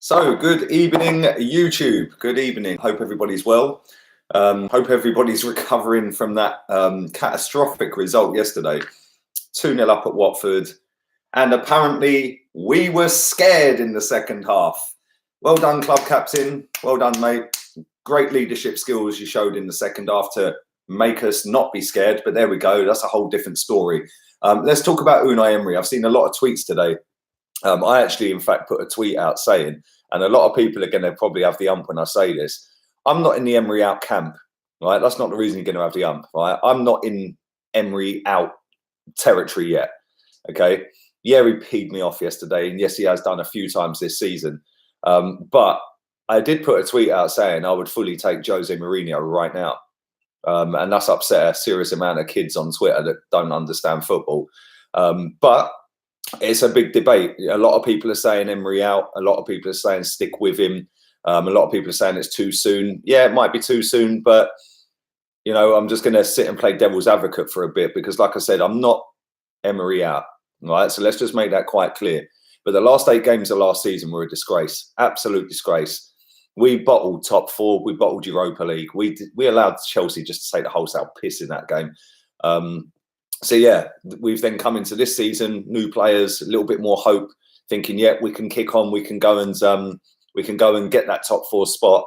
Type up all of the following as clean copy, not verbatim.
So, good evening, YouTube. Good evening. Hope everybody's well. Hope everybody's recovering from that catastrophic result yesterday. 2-0 up at Watford. And apparently, we were scared in the second half. Well done, club captain. Well done, mate. Great leadership skills you showed in the second half to make us not be scared. But there we go. That's a whole different story. Let's talk about Unai Emery. I've seen a lot of tweets today. I actually, in fact, put a tweet out saying, and a lot of people are going to probably have the ump when I say this, I'm not in the Emery out camp, right? That's not the reason you're going to have the ump, right? I'm not in Emery out territory yet, okay? Yeah, he peed me off yesterday, and yes, he has done a few times this season. But I did put a tweet out saying I would fully take Jose Mourinho right now. And that's upset a serious amount of kids on Twitter that don't understand football. But it's a big debate. A lot of people are saying Emery out. A lot of people are saying stick with him. A lot of people are saying it's too soon. Yeah, it might be too soon, but you know, I'm just going to sit and play devil's advocate for a bit because, like I said, I'm not Emery out. Right, so let's just make that quite clear. But the last 8 games of last season were a disgrace, absolute disgrace. We bottled top 4. We bottled Europa League. We allowed Chelsea just to take the wholesale piss in that game. So yeah, we've then come into this season, new players, a little bit more hope, thinking, yeah, we can kick on, we can go and get that top 4 spot.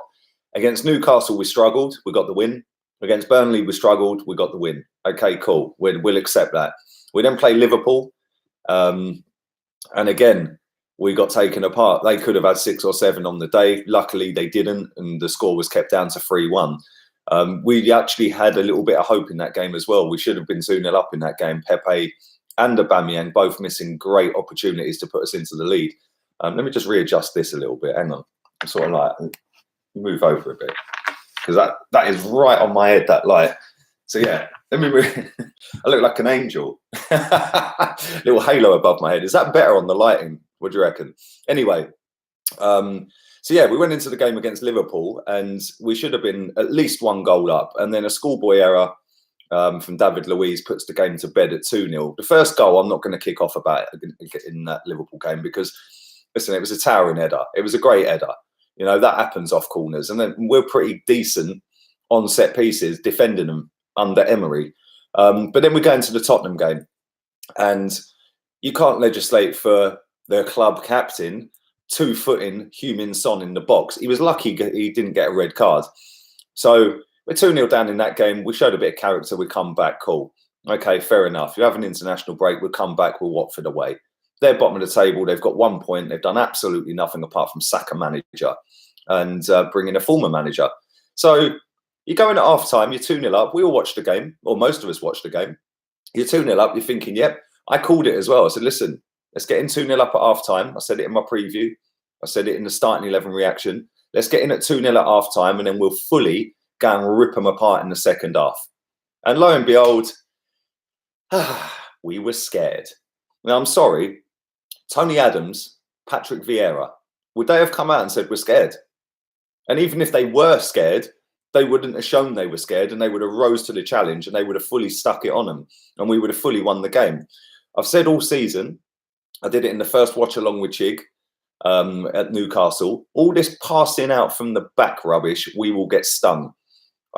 Against Newcastle, we struggled, we got the win. Against Burnley, we struggled, we got the win. Okay, cool, we'll accept that. We then play Liverpool, and again, we got taken apart. They could have had 6 or 7 on the day. Luckily, they didn't, and the score was kept down to 3-1. We actually had a little bit of hope in that game as well. We should have been 2-0 up in that game. Pepe and Aubameyang both missing great opportunities to put us into the lead. Let me just readjust this a little bit. Hang on. I'm sort of like, move over a bit. Because that is right on my head, that light. So yeah, let me I look like an angel. Little halo above my head. Is that better on the lighting? What do you reckon? Anyway, so yeah, we went into the game against Liverpool and we should have been at least 1 goal up. And then a schoolboy error from David Luiz puts the game to bed at 2-0. The first goal, I'm not going to kick off about in that Liverpool game because, listen, it was a towering header. It was a great header. You know, that happens off corners. And then we're pretty decent on set pieces, defending them under Emery. But then we go into the Tottenham game and you can't legislate for the club captain 2-footing Heung-min Son in the box. He was lucky he didn't get a red card. So we're 2-0 down in that game. We showed a bit of character. We come back. Cool. Okay, fair enough. You have an international break. We'll come back. We'll Watford away. They're bottom of the table. They've got 1 point. They've done absolutely nothing apart from sack a manager and bring in a former manager. So you go in at half time. You're 2-0 up. We all watched the game, or most of us watched the game. You're 2-0 up. You're thinking, yep. I called it as well. I said, listen, let's get in 2-0 up at half time. I said it in my preview. I said it in the starting 11 reaction. Let's get in at 2-0 at half time and then we'll fully go and rip them apart in the second half. And lo and behold, we were scared. Now, I'm sorry, Tony Adams, Patrick Vieira, would they have come out and said, we're scared? And even if they were scared, they wouldn't have shown they were scared and they would have rose to the challenge and they would have fully stuck it on them and we would have fully won the game. I've said all season, I did it in the first watch along with Chig at Newcastle. All this passing out from the back rubbish, we will get stung.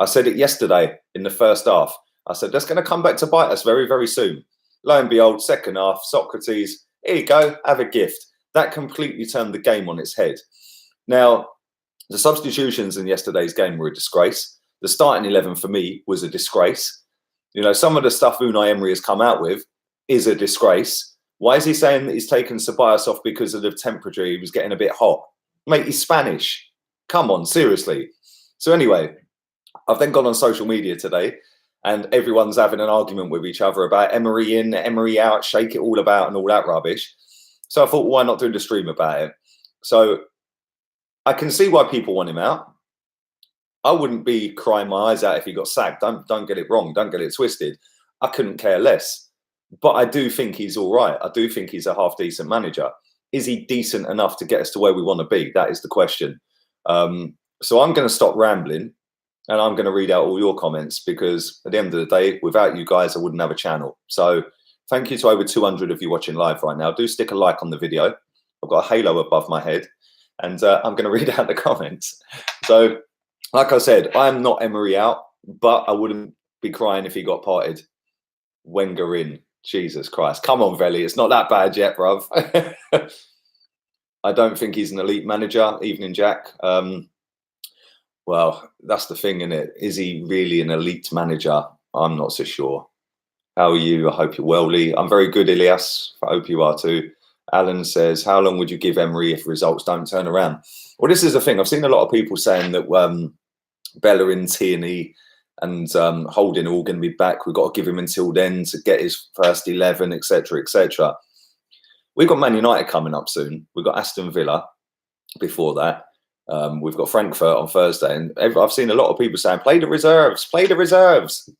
I said it yesterday in the first half. I said, that's going to come back to bite us very, very soon. Lo and behold, second half, Socrates, here you go, have a gift. That completely turned the game on its head. Now, the substitutions in yesterday's game were a disgrace. The starting 11 for me was a disgrace. You know, some of the stuff Unai Emery has come out with is a disgrace. Why is he saying that he's taken Ceballos off because of the temperature? He was getting a bit hot. Mate, he's Spanish. Come on, seriously. So anyway, I've then gone on social media today and everyone's having an argument with each other about Emery in, Emery out, shake it all about and all that rubbish. So I thought, why not do the stream about it? So I can see why people want him out. I wouldn't be crying my eyes out if he got sacked. Don't get it wrong. Don't get it twisted. I couldn't care less. But I do think he's all right. I do think he's a half-decent manager. Is he decent enough to get us to where we want to be? That is the question. So I'm going to stop rambling and I'm going to read out all your comments because at the end of the day, without you guys, I wouldn't have a channel. So thank you to over 200 of you watching live right now. Do stick a like on the video. I've got a halo above my head. And I'm going to read out the comments. So, like I said, I'm not Emery out, but I wouldn't be crying if he got parted. Wenger in. Jesus Christ. Come on, Veli. It's not that bad yet, bruv. I don't think he's an elite manager. Evening, Jack. Well, that's the thing, isn't it? Is he really an elite manager? I'm not so sure. How are you? I hope you're well, Lee. I'm very good, Ilias. I hope you are too. Alan says, how long would you give Emery if results don't turn around? Well, this is the thing. I've seen a lot of people saying that Bellerin, Tierney and Holding are all going to be back. We've got to give him until then to get his first 11, etc., etc. We've got Man United coming up soon. We've got Aston Villa before that. We've got Frankfurt on Thursday. And I've seen a lot of people saying, play the reserves, play the reserves.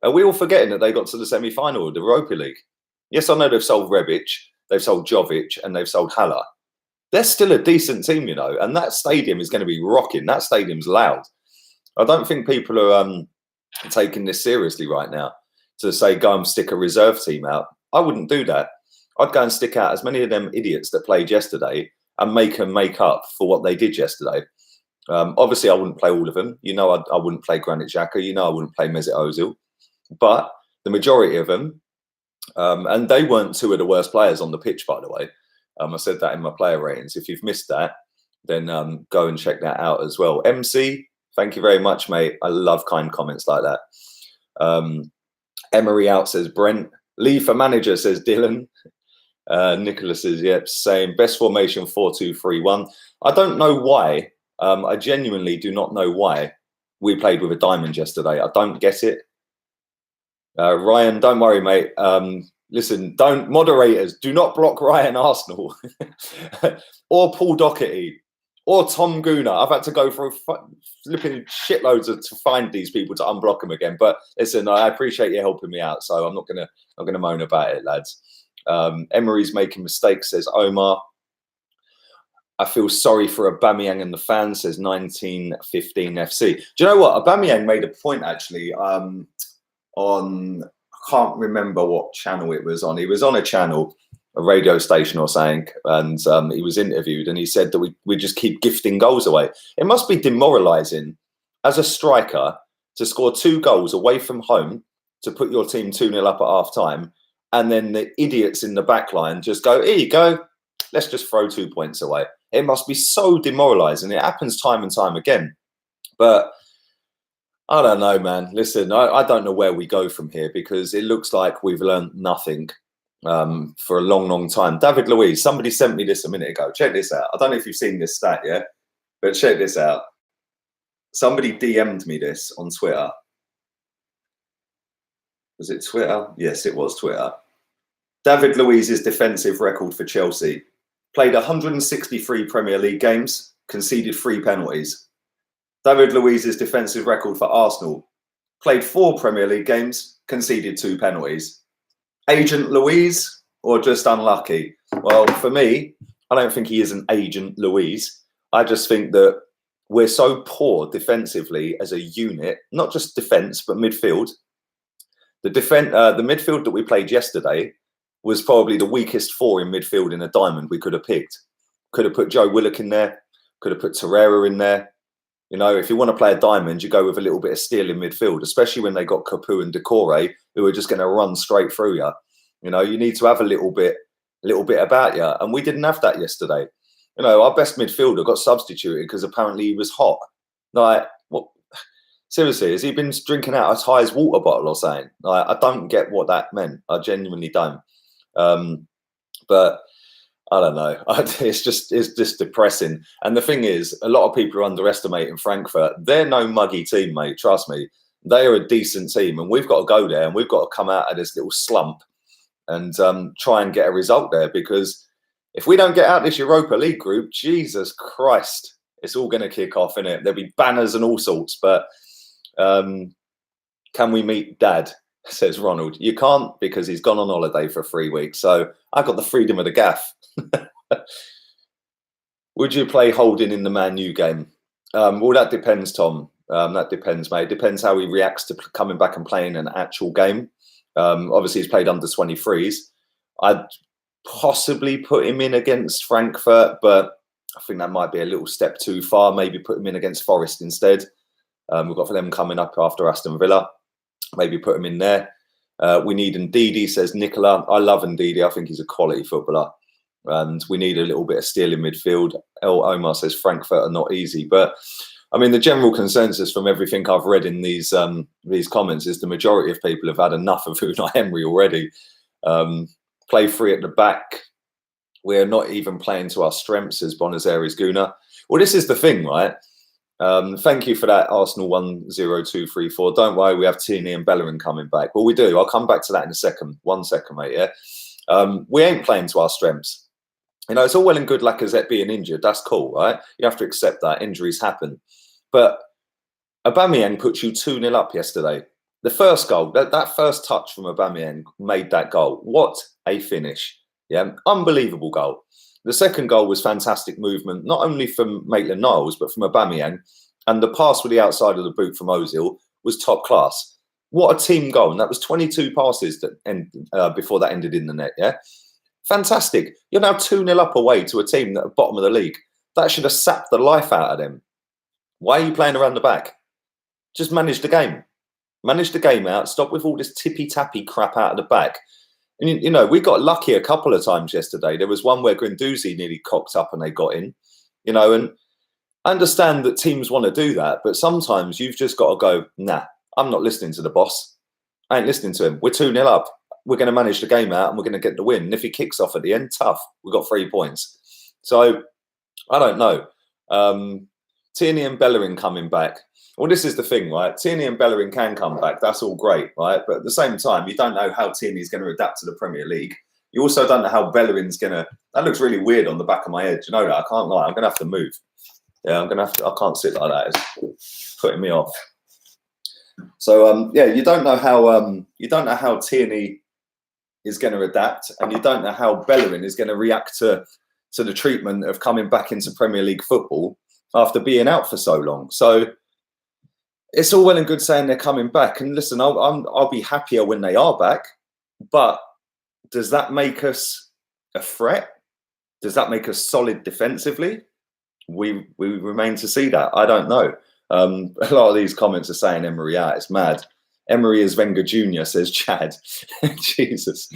Are we all forgetting that they got to the semi-final of the Europa League? Yes, I know they've sold Rebic, they've sold Jovic, and they've sold Haller. They're still a decent team, you know, and that stadium is going to be rocking. That stadium's loud. I don't think people are taking this seriously right now to say, go and stick a reserve team out. I wouldn't do that. I'd go and stick out as many of them idiots that played yesterday and make them make up for what they did yesterday. Obviously, I wouldn't play all of them. You know, I wouldn't play Granit Xhaka. You know, I wouldn't play Mesut Ozil. But the majority of them, and they weren't two of the worst players on the pitch, by the way. I said that in my player ratings. If you've missed that, then go and check that out as well. MC, thank you very much, mate. I love kind comments like that. Emery out, says Brent. Lee for manager, says Dylan. Nicholas says, yep, same. Best formation, 4-2-3-1. I don't know why. I genuinely do not know why we played with a diamond yesterday. I don't get it. Ryan, don't worry, mate. Listen, moderators, do not block Ryan Arsenal or Paul Doherty or Tom Gooner. I've had to go through flipping shitloads to find these people to unblock them again. But listen, I appreciate you helping me out, so I'm not gonna moan about it, lads. Emery's making mistakes, says Omar. I feel sorry for Aubameyang and the fans, says 1915 FC. Do you know what? Aubameyang made a point actually. On, I can't remember what channel it was on. He was on a channel, a radio station or something, and he was interviewed, and he said that we just keep gifting goals away. It must be demoralising as a striker to score 2 goals away from home to put your team 2-0 up at half time, and then the idiots in the back line just go, here you go, let's just throw 2 points away. It must be so demoralising. It happens time and time again. But I don't know, man. Listen, I don't know where we go from here, because it looks like we've learned nothing for a long, long time. David Luiz, somebody sent me this a minute ago. Check this out. I don't know if you've seen this stat yet, but check this out. Somebody DM'd me this on Twitter. Was it Twitter? Yes, it was Twitter. David Luiz's defensive record for Chelsea. Played 163 Premier League games, conceded 3 penalties. David Luiz's defensive record for Arsenal. Played 4 Premier League games, conceded 2 penalties. Agent Luiz, or just unlucky? Well, for me, I don't think he is an Agent Luiz. I just think that we're so poor defensively as a unit, not just defence, but midfield. The midfield that we played yesterday was probably the weakest 4 in midfield in a diamond we could have picked. Could have put Joe Willock in there. Could have put Torreira in there. You know, if you want to play a diamond, you go with a little bit of steel in midfield, especially when they got Capu and Decore, who are just going to run straight through you. You know, you need to have a little bit about you. And we didn't have that yesterday. You know, our best midfielder got substituted because apparently he was hot. Like, what? Seriously, has he been drinking out of Ty's water bottle or something? Like, I don't get what that meant. I genuinely don't. But I don't know. It's just depressing. And the thing is, a lot of people are underestimating Frankfurt. They're no muggy team, mate. Trust me. They are a decent team, and we've got to go there, and we've got to come out of this little slump and try and get a result there. Because if we don't get out this Europa League group, Jesus Christ, it's all going to kick off, innit? There'll be banners and all sorts. But can we meet Dad? Says Ronald. You can't, because he's gone on holiday for 3 weeks. So I've got the freedom of the gaff. Would you play Holding in the Man U game? Well, that depends, Tom. That depends, mate. It depends how he reacts to coming back and playing an actual game. Obviously, he's played under 23s. I'd possibly put him in against Frankfurt, but I think that might be a little step too far. Maybe put him in against Forest instead. We've got for them coming up after Aston Villa. Maybe put him in there. We need Ndidi, says Nicola. I love Ndidi. I think he's a quality footballer. And we need a little bit of steel in midfield. El Omar says Frankfurt are not easy. But, I mean, the general consensus from everything I've read in these comments is the majority of people have had enough of Unai Emery already. Play free at the back. We're not even playing to our strengths, says Buenos Aires Guna. Well, this is the thing, right? Thank you for that, Arsenal 10234. Don't worry, we have Tierney and Bellerin coming back. Well, we do. I'll come back to that in a second. 1 second, mate, yeah? We ain't playing to our strengths. You know, it's all well and good Lacazette being injured. That's cool, right? You have to accept that. Injuries happen. But Aubameyang put you 2-0 up yesterday. The first goal, that first touch from Aubameyang made that goal. What a finish. Yeah, unbelievable goal. The second goal was fantastic movement, not only from Maitland-Niles, but from Aubameyang. And the pass with the outside of the boot from Ozil was top class. What a team goal. And that was 22 passes that before that ended in the net, yeah? Fantastic. You're now 2-0 up away to a team at the bottom of the league. That should have sapped the life out of them. Why are you playing around the back? Just manage the game. Manage the game out. Stop with all this tippy-tappy crap out of the back. And, you know, we got lucky a couple of times yesterday. There was one where Guendouzi nearly cocked up and they got in. You know, and I understand that teams want to do that, but sometimes you've just got to go, nah, I'm not listening to the boss. I ain't listening to him. We're 2-0 up. We're going to manage the game out and we're going to get the win. And if he kicks off at the end, tough. We've got 3 points. So, I don't know. Tierney and Bellerin coming back. Well, this is the thing, right? Tierney and Bellerin can come back. That's all great, right? But at the same time, you don't know how Tierney's going to adapt to the Premier League. You also don't know how Bellerin's going to... That looks really weird on the back of my head. You know that? I can't lie. I'm going to have to move. Yeah, I'm going to have to... I can't sit like that. It's putting me off. So, yeah, you don't know how Tierney is going to adapt, and you don't know how Bellerin is going to react to the treatment of coming back into Premier League football after being out for so long. So... It's all well and good saying they're coming back. And listen, I'll be happier when they are back. But does that make us a threat? Does that make us solid defensively? We remain to see that. I don't know. A lot of these comments are saying Emery out. It's mad. Emery is Wenger Jr., says Chad. Jesus.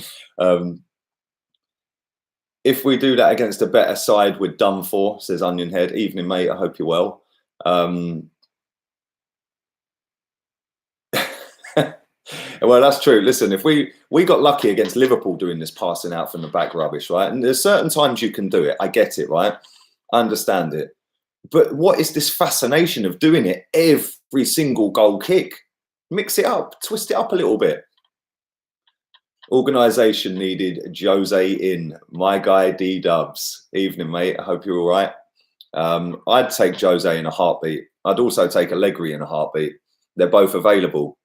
If we do that against a better side, we're done for, says Onion Head. Evening, mate. I hope you're well. Well, that's true. Listen, if we got lucky against Liverpool doing this passing out from the back rubbish, right? And there's certain times you can do it. I get it, right? I understand it. But what is this fascination of doing it every single goal kick? Mix it up, twist it up a little bit. Organisation needed Jose in. My guy D-Dubs. Evening, mate. I hope you're all right. I'd take Jose in a heartbeat. I'd also take Allegri in a heartbeat. They're both available.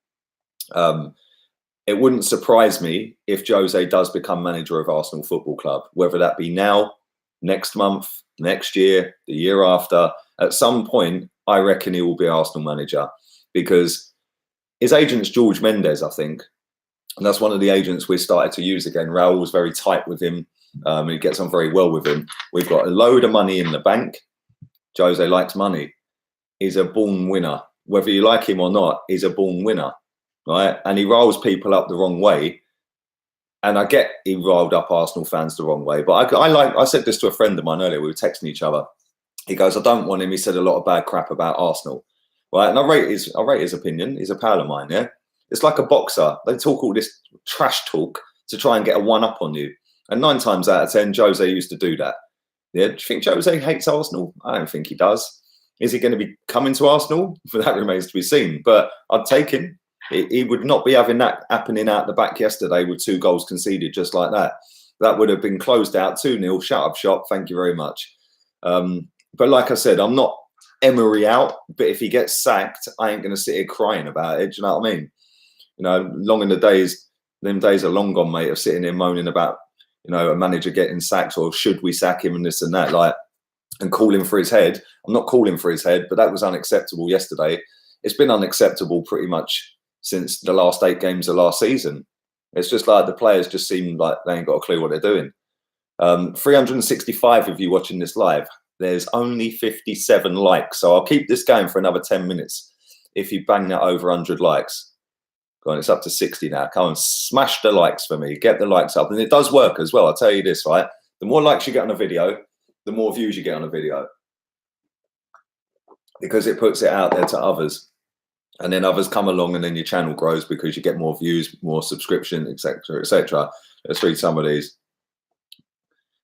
It wouldn't surprise me if Jose does become manager of Arsenal Football Club, whether that be now, next month, next year, the year after. At some point, I reckon he will be Arsenal manager because his agent's George Mendes, I think. And that's one of the agents we started to use again. Raul was very tight with him. And he gets on very well with him. We've got a load of money in the bank. Jose likes money. He's a born winner. Whether you like him or not, he's a born winner. Right, and he riles people up the wrong way, and I get he riled up Arsenal fans the wrong way. But I said this to a friend of mine earlier. We were texting each other. He goes, "I don't want him." He said a lot of bad crap about Arsenal, right? And I rate his opinion. He's a pal of mine. Yeah, it's like a boxer. They talk all this trash talk to try and get a one up on you. And 9 times out of 10, Jose used to do that. Yeah, do you think Jose hates Arsenal? I don't think he does. Is he going to be coming to Arsenal? That remains to be seen. But I'd take him. He would not be having that happening out the back yesterday with 2 goals conceded just like that. That would have been closed out 2-0, shut up shop. Thank you very much. But like I said, I'm not Emery out, but if he gets sacked, I ain't going to sit here crying about it. Do you know what I mean? You know, long in the days, them days are long gone, mate, of sitting here moaning about, you know, a manager getting sacked or should we sack him and this and that, like, and calling for his head. I'm not calling for his head, but that was unacceptable yesterday. It's been unacceptable pretty much since the last 8 games of last season. It's just like the players just seem like they ain't got a clue what they're doing. 365 of you watching this live. There's only 57 likes. So I'll keep this going for another 10 minutes. If you bang that over 100 likes. Go on, it's up to 60 now. Come on, smash the likes for me. Get the likes up. And it does work as well. I'll tell you this, right? The more likes you get on a video, the more views you get on a video. Because it puts it out there to others. And then others come along and then your channel grows because you get more views, more subscription, etc., etc. Let's read some of these.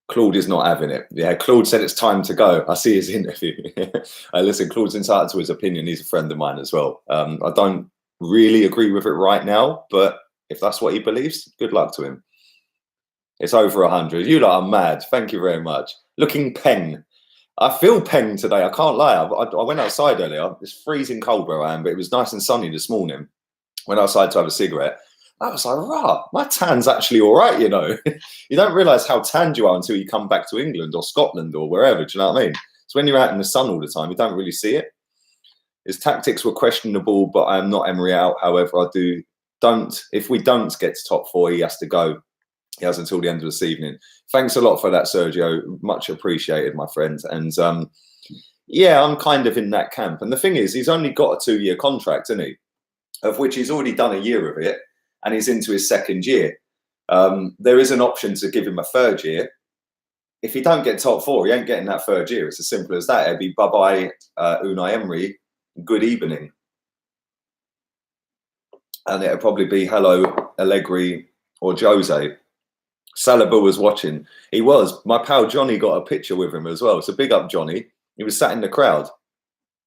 Claude is not having it. Yeah, Claude said it's time to go. I see his interview. Listen, Claude's entitled to his opinion. He's a friend of mine as well. I don't really agree with it right now, but if that's what he believes, good luck to him. It's over 100. You lot are mad. Thank you very much. Looking pen. I feel pen today. I can't lie. I went outside earlier. It's freezing cold where I am, but it was nice and sunny this morning. Went outside to have a cigarette. I was like, rah, my tan's actually all right, you know. You don't realise how tanned you are until you come back to England or Scotland or wherever, do you know what I mean? So when you're out in the sun all the time, you don't really see it. His tactics were questionable, but I am not Emery out. However, if we don't get to top 4, he has to go. He has until the end of this evening. Thanks a lot for that, Sergio. Much appreciated, my friend. And yeah, I'm kind of in that camp. And the thing is, he's only got a 2-year contract, isn't he? Of which he's already done a year of it. And he's into his 2nd year. There is an option to give him a 3rd year. If he don't get top 4, he ain't getting that 3rd year. It's as simple as that. It'd be bye-bye Unai Emery. Good evening. And it'll probably be hello Allegri or Jose. Saliba was watching. He was. My pal Johnny got a picture with him as well. So big up Johnny. He was sat in the crowd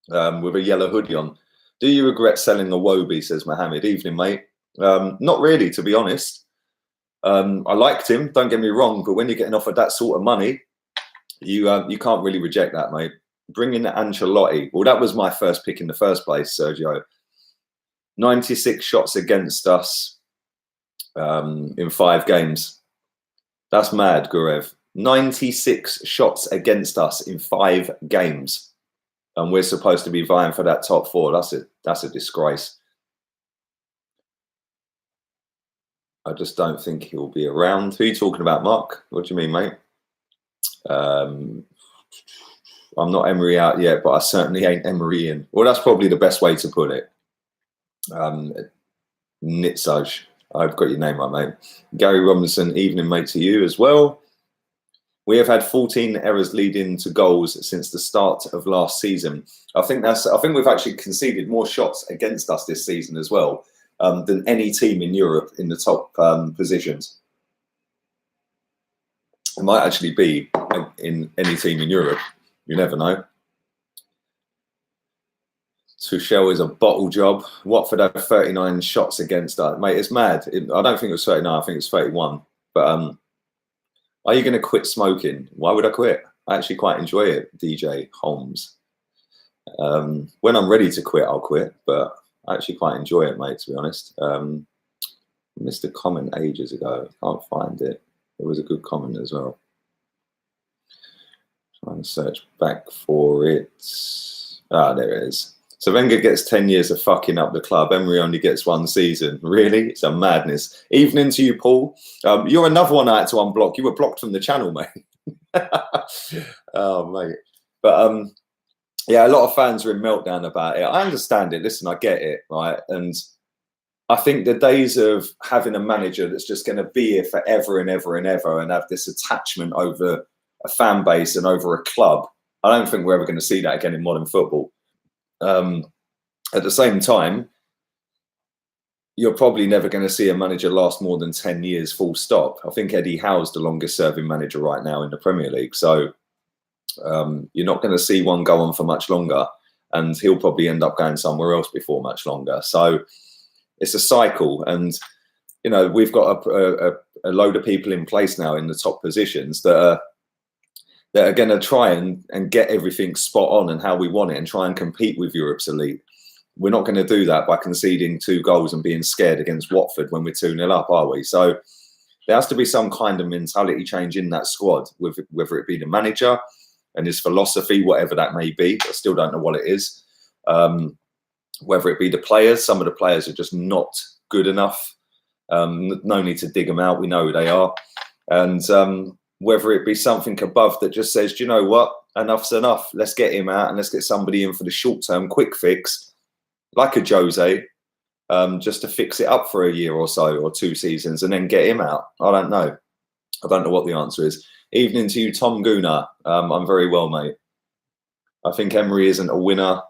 with a yellow hoodie on. Do you regret selling a Wobie, says Mohammed. Evening, mate. Not really, to be honest. I liked him, don't get me wrong, but when you're getting offered that sort of money, you can't really reject that, mate. Bring in Ancelotti. Well, that was my first pick in the first place, Sergio. 96 shots against us in 5 games. That's mad, Gurev. 96 shots against us in 5 games. And we're supposed to be vying for that top 4. That's a disgrace. I just don't think he'll be around. Who are you talking about, Mark? What do you mean, mate? I'm not Emery out yet, but I certainly ain't Emery in. Well, that's probably the best way to put it. Nitzaj. I've got your name right, mate. Gary Robinson, evening, mate, to you as well. We have had 14 errors leading to goals since the start of last season. I think we've actually conceded more shots against us this season as well than any team in Europe in the top positions. It might actually be in any team in Europe. You never know. Tuchel is a bottle job. Watford had 39 shots against us. Mate, it's mad. I don't think it was 39. I think it's 31. But are you going to quit smoking? Why would I quit? I actually quite enjoy it, DJ Holmes. When I'm ready to quit, I'll quit. But I actually quite enjoy it, mate, to be honest. Missed a comment ages ago. Can't find it. It was a good comment as well. Trying to search back for it. Ah, there it is. So Wenger gets 10 years of fucking up the club. Emery only gets 1 season. Really? It's a madness. Evening to you, Paul. You're another one I had to unblock. You were blocked from the channel, mate. Oh, mate. But yeah, a lot of fans are in meltdown about it. I understand it. Listen, I get it, right? And I think the days of having a manager that's just going to be here forever and ever and ever and have this attachment over a fan base and over a club, I don't think we're ever going to see that again in modern football. At the same time, you're probably never going to see a manager last more than 10 years full stop. I think Eddie Howe's the longest serving manager right now in the Premier League. So you're not going to see one go on for much longer, and he'll probably end up going somewhere else before much longer. So it's a cycle. And, you know, we've got a load of people in place now in the top positions that are going to try and get everything spot on and how we want it and try and compete with Europe's elite. We're not going to do that by conceding 2 goals and being scared against Watford when we're 2-0 up, are we? So there has to be some kind of mentality change in that squad, whether it be the manager and his philosophy, whatever that may be. I still don't know what it is. Whether it be the players. Some of the players are just not good enough. No need to dig them out. We know who they are. And whether it be something above that just says, do you know what, enough's enough. Let's get him out and let's get somebody in for the short-term quick fix, like a Jose, just to fix it up for a year or so, or 2 seasons, and then get him out. I don't know. I don't know what the answer is. Evening to you, Tom Gooner. I'm very well, mate. I think Emery isn't a winner.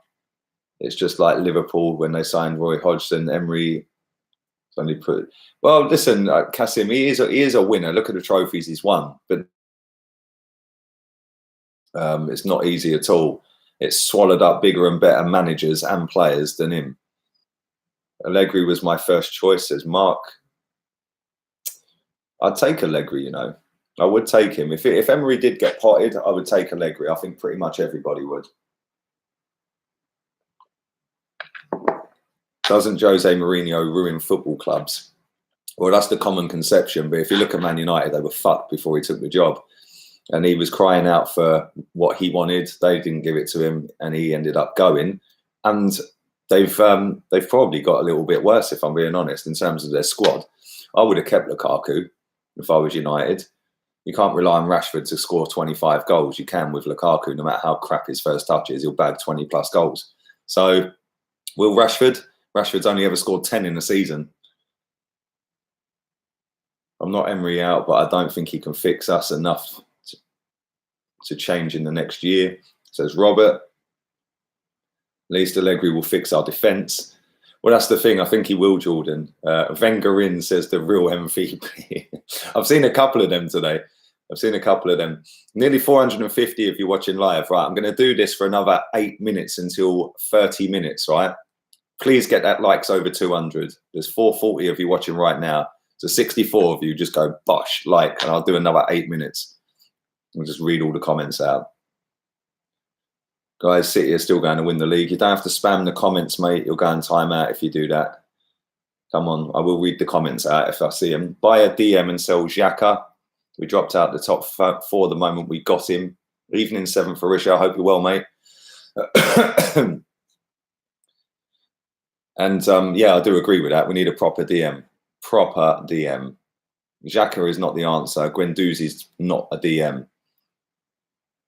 It's just like Liverpool when they signed Roy Hodgson. Emery only put. Well, listen, Kasim, he is a winner. Look at the trophies he's won, but it's not easy at all. It's swallowed up bigger and better managers and players than him. Allegri was my first choice, says Mark. I'd take Allegri, you know. I would take him. If Emery did get potted, I would take Allegri. I think pretty much everybody would. Doesn't Jose Mourinho ruin football clubs? Well, that's the common conception. But if you look at Man United, they were fucked before he took the job. And he was crying out for what he wanted. They didn't give it to him, and he ended up going. And they've probably got a little bit worse, if I'm being honest, in terms of their squad. I would have kept Lukaku if I was United. You can't rely on Rashford to score 25 goals. You can with Lukaku, no matter how crap his first touch is, he'll bag 20 plus goals. So, will Rashford's only ever scored 10 in a season. I'm not Emery out, but I don't think he can fix us enough to change in the next year, says Robert. At least Allegri will fix our defence. Well, that's the thing. I think he will, Jordan. Wengerin says the real MVP. I've seen a couple of them today. Nearly 450 if you're watching live. Right, I'm going to do this for another 8 minutes until 30 minutes, right? Please get that likes over 200. There's 440 of you watching right now. So 64 of you just go, bosh, like, and I'll do another 8 minutes. I'll just read all the comments out. Guys, City are still going to win the league. You don't have to spam the comments, mate. You'll go in time out if you do that. Come on, I will read the comments out if I see them. Buy a DM and sell Xhaka. We dropped out the top 4 the moment we got him. Evening 7 for Risha. I hope you're well, mate. And yeah, I do agree with that. We need a proper DM. Proper DM. Xhaka is not the answer. Guendouzi's not a DM.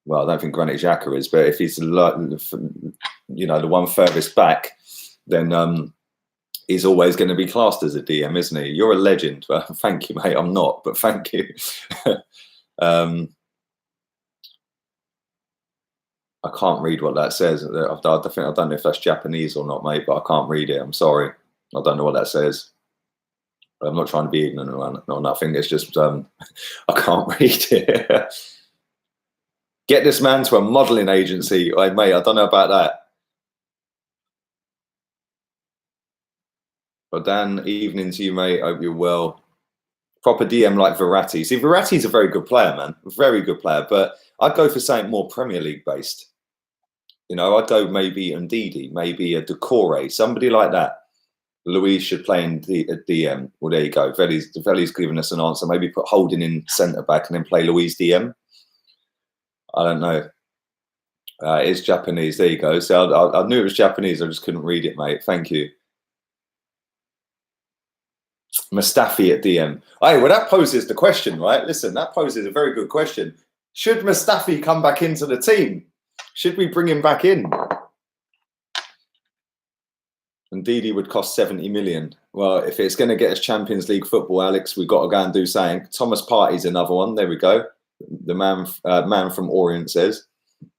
Well, I don't think Granit Xhaka is, but if he's, you know, the one furthest back, then he's always going to be classed as a DM, isn't he? You're a legend. Well, thank you, mate. I'm not, but thank you. I can't read what that says. I don't know if that's Japanese or not, mate, but I can't read it. I'm sorry. I don't know what that says. I'm not trying to be ignorant or nothing. It's just I can't read it. Get this man to a modelling agency. Like, mate, I don't know about that. But Dan, evening to you, mate. Hope you're well. Proper DM like Verratti. See, Verratti's a very good player, man. Very good player. But I'd go for something more Premier League based. You know, I'd go maybe Ndidi, maybe a Decore, somebody like that. Luis should play in DM. Well, there you go. Veli's given us an answer. Maybe put Holding in centre back and then play Luis DM. I don't know. It's Japanese. There you go. So I knew it was Japanese. I just couldn't read it, mate. Thank you. Mustafi at DM. Hey, well, that poses the question, right? Listen, that poses a very good question. Should Mustafi come back into the team? Should we bring him back in? And Didi would cost 70 million. Well, if it's going to get us Champions League football, Alex, we've got to go and do something. Thomas Partey's another one. There we go. The man from Orient says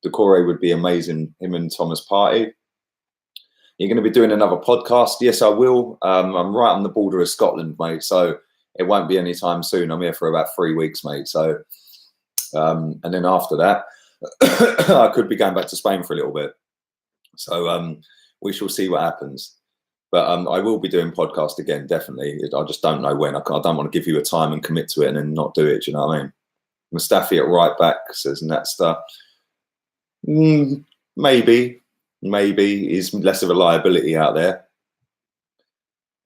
Decore would be amazing. Him and Thomas Partey. You're going to be doing another podcast? Yes, I will. I'm right on the border of Scotland, mate. So it won't be any time soon. I'm here for about 3 weeks, mate. So, and then after that, I could be going back to Spain for a little bit. So we shall see what happens. But I will be doing podcast again, definitely. I just don't know when. I don't want to give you a time and commit to it and then not do it. Do you know what I mean? Mustafi at right back, says Natster. Maybe he's less of a liability out there.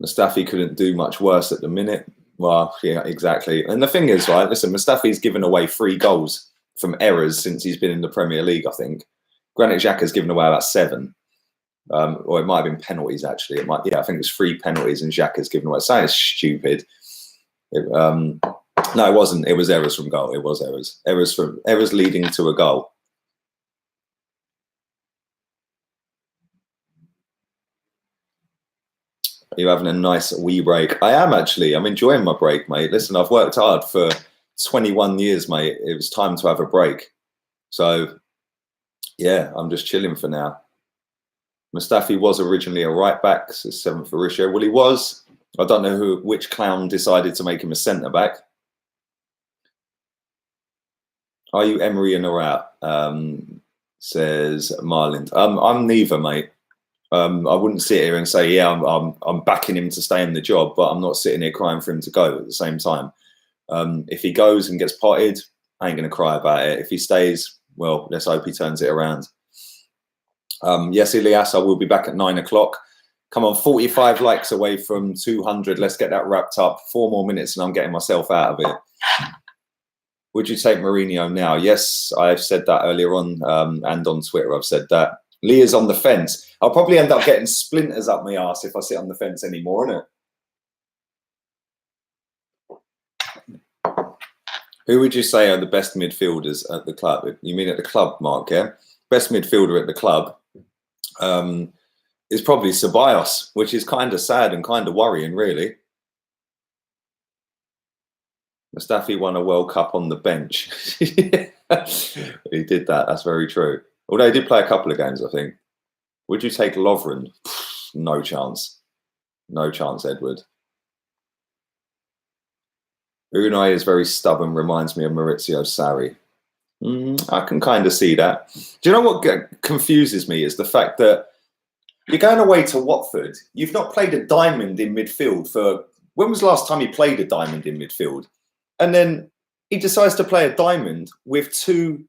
Mustafi couldn't do much worse at the minute. Well, yeah, exactly. And the thing is, right, listen, Mustafi's given away 3 goals from errors since he's been in the Premier League, I think. Granit Xhaka's given away about 7. Or it might have been penalties, actually. I think it's 3 penalties and Xhaka's given away. So it's stupid. No, it wasn't. It was errors from goal. It was errors. Errors leading to a goal. Are you having a nice wee break? I am actually. I'm enjoying my break, mate. Listen, I've worked hard for 21 years, mate. It was time to have a break. So, yeah, I'm just chilling for now. Mustafi was originally a right back, so 7th for Risha. Well, he was. I don't know which clown decided to make him a centre back. Are you Emery in or out? Says Marlin. I'm neither, mate. I wouldn't sit here and say, yeah, I'm backing him to stay in the job, but I'm not sitting here crying for him to go at the same time. If he goes and gets potted, I ain't going to cry about it. If he stays, well, let's hope he turns it around. Yes, Ilias, I will be back at 9 o'clock. Come on, 45 likes away from 200. Let's get that wrapped up. 4 more minutes and I'm getting myself out of it. Would you take Mourinho now? Yes, I've said that earlier on, and on Twitter I've said that. Leah's on the fence. I'll probably end up getting splinters up my arse if I sit on the fence anymore, innit? Who would you say are the best midfielders at the club? You mean at the club, Mark, yeah? Best midfielder at the club is probably Ceballos, which is kind of sad and kind of worrying, really. Mustafi won a World Cup on the bench. He did that. That's very true. Although he did play a couple of games, I think. Would you take Lovren? No chance. No chance, Edward. Unai is very stubborn, reminds me of Maurizio Sarri. I can kind of see that. Do you know what confuses me is the fact that you're going away to Watford. You've not played a diamond in midfield for... When was the last time you played a diamond in midfield? And then he decides to play a diamond with 2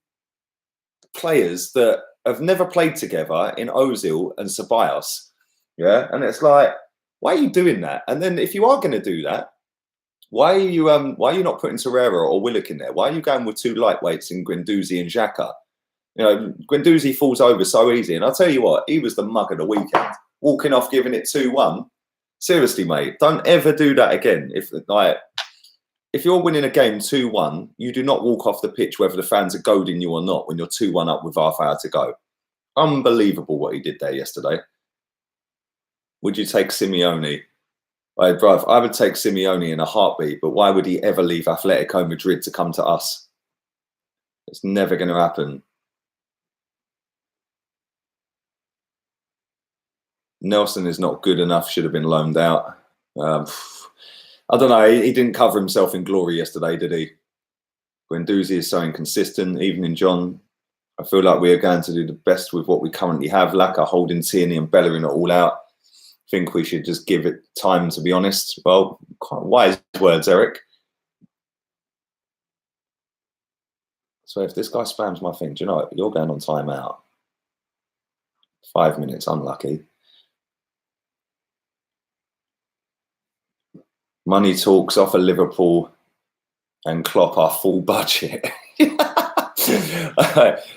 players that have never played together in Ozil and Ceballos. Yeah, and it's like, why are you doing that? And then if you are going to do that, why are you not putting Torreira or Willock in there? Why are you going with 2 lightweights in Guendouzi and Xhaka? You know, Guendouzi falls over so easy. And I'll tell you what, he was the mug of the weekend. Walking off, giving it 2-1. Seriously, mate, don't ever do that again. If you're winning a game 2-1, you do not walk off the pitch whether the fans are goading you or not when you're 2-1 up with half hour to go. Unbelievable what he did there yesterday. Would you take Simeone? I would take Simeone in a heartbeat, but why would he ever leave Atletico Madrid to come to us? It's never going to happen. Nelson is not good enough, should have been loaned out. I don't know, he didn't cover himself in glory yesterday, did he? Guendouzi is so inconsistent, even in John. I feel like we are going to do the best with what we currently have. Laka, Holding, Tierney and Bellerin are all out. I think we should just give it time, to be honest. Well, quite wise words, Eric. So if this guy spams my thing, do you know what? You're going on timeout. 5 minutes, unlucky. Money talks, offer Liverpool and Klopp our full budget.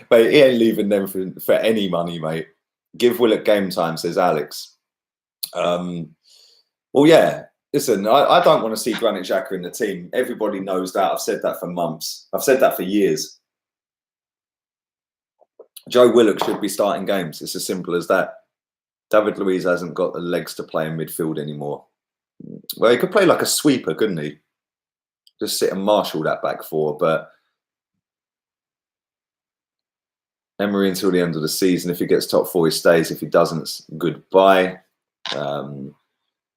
But he ain't leaving them for any money, mate. Give Willock game time, says Alex. Well, yeah. Listen, I don't want to see Granit Xhaka in the team. Everybody knows that. I've said that for months. I've said that for years. Joe Willock should be starting games. It's as simple as that. David Luiz hasn't got the legs to play in midfield anymore. Well, he could play like a sweeper, couldn't he? Just sit and marshal that back 4. But Emery until the end of the season. If he gets top 4, he stays. If he doesn't, goodbye.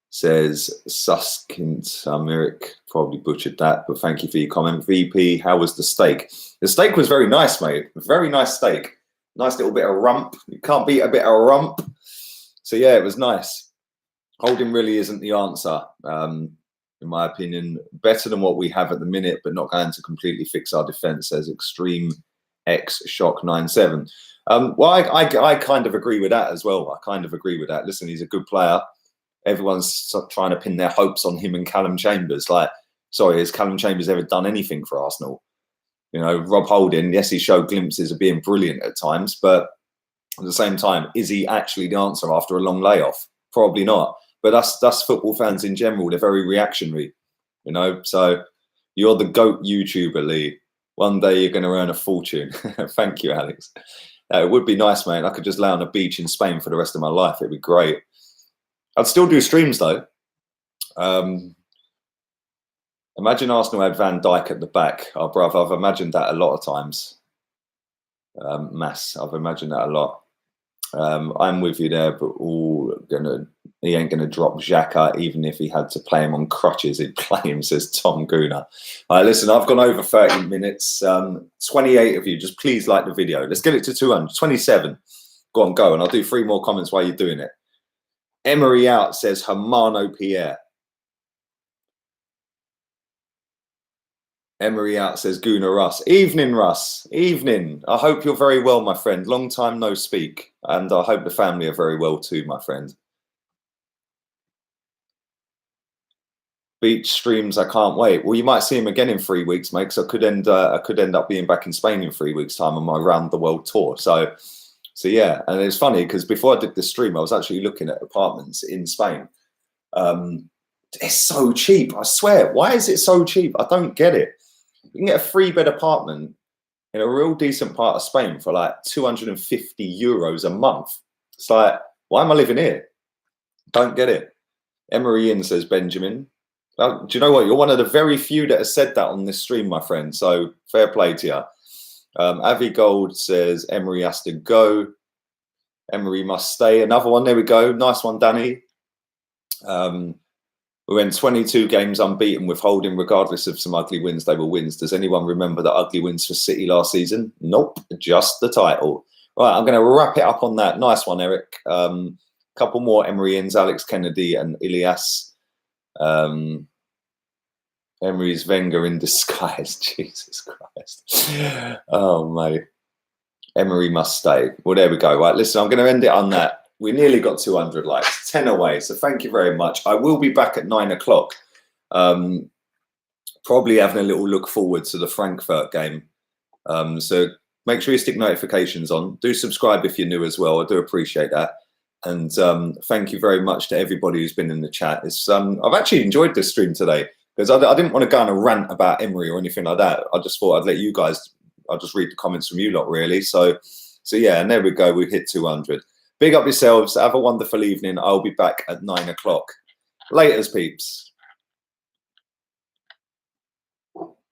Says Suskint Amirik, probably butchered that, but thank you for your comment. VP, how was the steak? The steak was very nice, mate. Very nice steak. Nice little bit of rump. You can't beat a bit of rump. So yeah, it was nice. Holding really isn't the answer, in my opinion. Better than what we have at the minute, but not going to completely fix our defence, says Extreme X Shock 97. Well, I kind of agree with that as well. I kind of agree with that. Listen, he's a good player. Everyone's trying to pin their hopes on him and Callum Chambers. Like, sorry, has Callum Chambers ever done anything for Arsenal? You know, Rob Holding, yes, he showed glimpses of being brilliant at times, but at the same time, is he actually the answer after a long layoff? Probably not. But us football fans in general, they're very reactionary, you know. So You're the GOAT YouTuber, Lee. One day you're going to earn a fortune. Thank you, Alex. It would be nice, mate. I could just lay on a beach in Spain for the rest of my life. It'd be great. I'd still do streams, though. Imagine Arsenal had Van Dijk at the back. Oh, brother, I've imagined that a lot of times. I've imagined that a lot. I'm with you there, but he ain't gonna drop Xhaka, even if he had to play him on crutches. He'd play him, says Tom Gooner. All right, listen, I've gone over 30 minutes. 28 of you, just please like the video. Let's get it to 200. 27. Go on, go, and I'll do 3 more comments while you're doing it. Emery out, says Hermano Pierre. Emery out, says Gooner Russ. Evening, Russ. Evening. I hope you're very well, my friend. Long time no speak. And I hope the family are very well too, my friend. Beach streams, I can't wait. Well, you might see him again in 3 weeks, mate, because I could end up being back in Spain in 3 weeks' time on my round the world tour. So yeah, and it's funny because before I did this stream, I was actually looking at apartments in Spain. It's so cheap, I swear. Why is it so cheap? I don't get it. You can get a 3-bed apartment in a real decent part of Spain for like 250 euros a month. It's like, why am I living here? Don't get it. Emery in, says Benjamin. Well, do you know what? You're one of the very few that has said that on this stream, my friend. So fair play to you. Avi Gold says Emery has to go. Emery must stay. Another one. There we go. Nice one, Danny. We went 22 games unbeaten with Holding, regardless of some ugly wins. They were wins. Does anyone remember the ugly wins for City last season? Nope, just the title. All right, I'm going to wrap it up on that. Nice one, Eric. Couple more Emery-ins, Alex Kennedy and Ilias. Emery's Wenger in disguise. Jesus Christ. Oh, mate. Emery must stay. Well, there we go. Right, listen, I'm going to end it on that. We nearly got 200 likes, 10 away. So thank you very much. I will be back at 9 o'clock. Probably having a little look forward to the Frankfurt game. So make sure you stick notifications on. Do subscribe if you're new as well. I do appreciate that. And thank you very much to everybody who's been in the chat. I've actually enjoyed this stream today because I didn't want to go on a rant about Emery or anything like that. I just thought I'd let you guys, I'll just read the comments from you lot really. So yeah, and there we go. We've hit 200. Big up yourselves. Have a wonderful evening. I'll be back at 9 o'clock. Laters, peeps.